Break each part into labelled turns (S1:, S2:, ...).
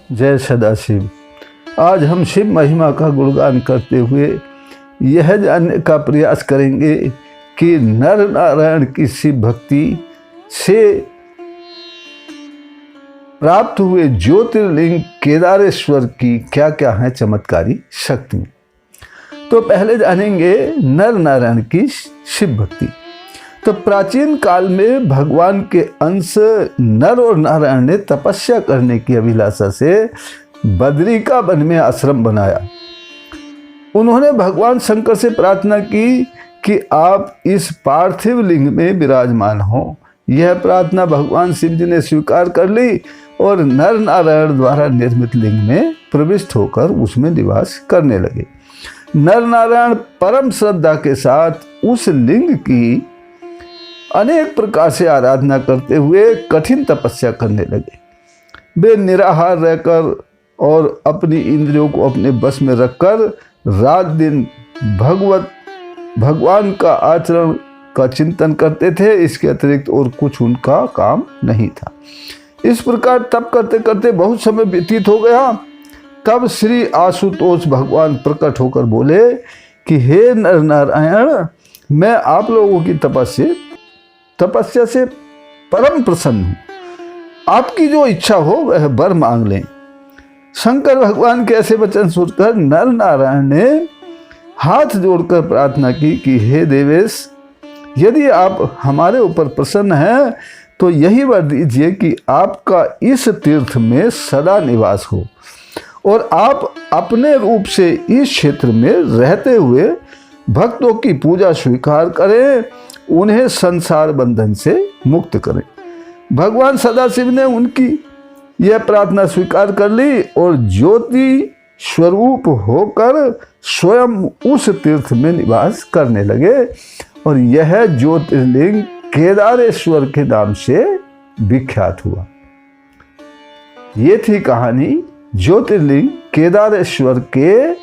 S1: जय सदाशिव। आज हम शिव महिमा का गुणगान करते हुए यह जानने का प्रयास करेंगे कि नर नारायण की शिव भक्ति से प्राप्त हुए ज्योतिर्लिंग केदारेश्वर की क्या क्या है चमत्कारी शक्ति। तो पहले जानेंगे नर नारायण की शिव भक्ति। तो प्राचीन काल में भगवान के अंश नर और नारायण ने तपस्या करने की अभिलाषा से बद्रिका वन में आश्रम बनाया। उन्होंने भगवान शंकर से प्रार्थना की कि आप इस पार्थिव लिंग में विराजमान हो। यह प्रार्थना भगवान शिव जी ने स्वीकार कर ली और नर नारायण द्वारा निर्मित लिंग में प्रविष्ट होकर उसमें निवास करने लगे। नर नारायण परम श्रद्धा के साथ उस लिंग की अनेक प्रकार से आराधना करते हुए कठिन तपस्या करने लगे। वे निराहार रहकर और अपनी इंद्रियों को अपने बस में रखकर रात दिन भगवान का आचरण का चिंतन करते थे। इसके अतिरिक्त और कुछ उनका काम नहीं था। इस प्रकार तप करते करते बहुत समय व्यतीत हो गया। तब श्री आशुतोष भगवान प्रकट होकर बोले कि हे नर नारायण, मैं आप लोगों की तपस्या से परम प्रसन्न हूँ। आपकी जो इच्छा हो वह वर मांग लें। शंकर भगवान के ऐसे वचन सुनकर नर नारायण ने हाथ जोड़कर प्रार्थना की कि हे देवेश, यदि आप हमारे ऊपर प्रसन्न हैं तो यही वर दीजिए कि आपका इस तीर्थ में सदा निवास हो और आप अपने रूप से इस क्षेत्र में रहते हुए भक्तों की पूजा स्वीकार करें, उन्हें संसार बंधन से मुक्त करें। भगवान सदाशिव ने उनकी यह प्रार्थना स्वीकार कर ली और ज्योति स्वरूप होकर स्वयं उस तीर्थ में निवास करने लगे और यह ज्योतिर्लिंग केदारेश्वर के नाम से विख्यात हुआ। ये थी कहानी ज्योतिर्लिंग केदारेश्वर के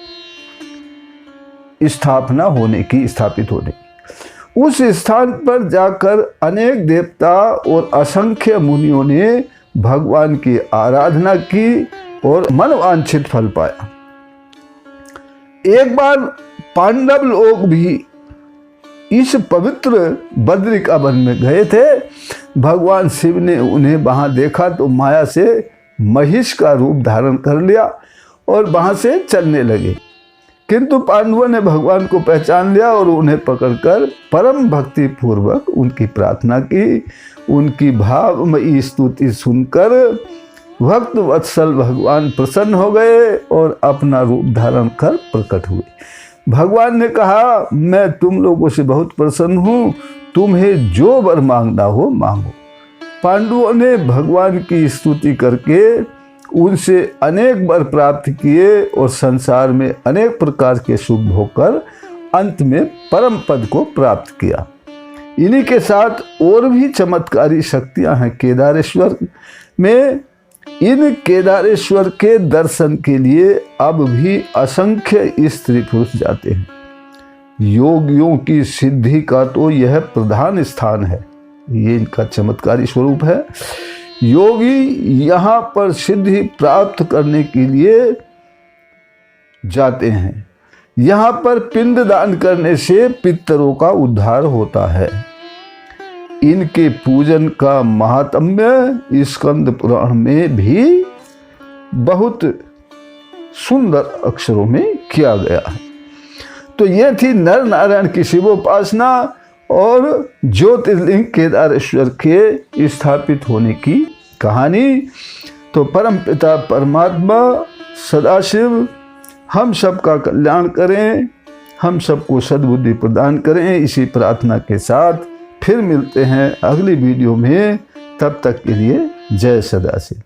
S1: स्थापित होने की। उस स्थान पर जाकर अनेक देवता और असंख्य मुनियों ने भगवान की आराधना की और मनवांछित फल पाया। एक बार पांडव लोग भी इस पवित्र बद्रिका वन में गए थे। भगवान शिव ने उन्हें वहां देखा तो माया से महिष का रूप धारण कर लिया और वहां से चलने लगे। किंतु पांडवों ने भगवान को पहचान लिया और उन्हें पकड़कर परम भक्ति पूर्वक उनकी प्रार्थना की। उनकी भावमयी स्तुति सुनकर भक्त वत्सल भगवान प्रसन्न हो गए और अपना रूप धारण कर प्रकट हुए। भगवान ने कहा, मैं तुम लोगों से बहुत प्रसन्न हूँ, तुम्हें जो वर मांगना हो मांगो। पांडवों ने भगवान की स्तुति करके उनसे अनेक वर प्राप्त किए और संसार में अनेक प्रकार के सुख भोगकर अंत में परम पद को प्राप्त किया। इन्हीं के साथ और भी चमत्कारी शक्तियां हैं केदारेश्वर में। इन केदारेश्वर के दर्शन के लिए अब भी असंख्य स्त्री पुरुष जाते हैं। योगियों की सिद्धि का तो यह प्रधान स्थान है। ये इनका चमत्कारी स्वरूप है। योगी यहाँ पर सिद्धि प्राप्त करने के लिए जाते हैं। यहाँ पर पिंड दान करने से पितरों का उद्धार होता है। इनके पूजन का महात्म्य स्कंद पुराण में भी बहुत सुंदर अक्षरों में किया गया है। तो यह थी नर नारायण की शिवोपासना और ज्योतिर्लिंग केदारेश्वर के स्थापित होने की कहानी। तो परम पिता परमात्मा सदाशिव हम सबका कल्याण करें, हम सबको सद्बुद्धि प्रदान करें। इसी प्रार्थना के साथ फिर मिलते हैं अगली वीडियो में। तब तक के लिए जय सदाशिव।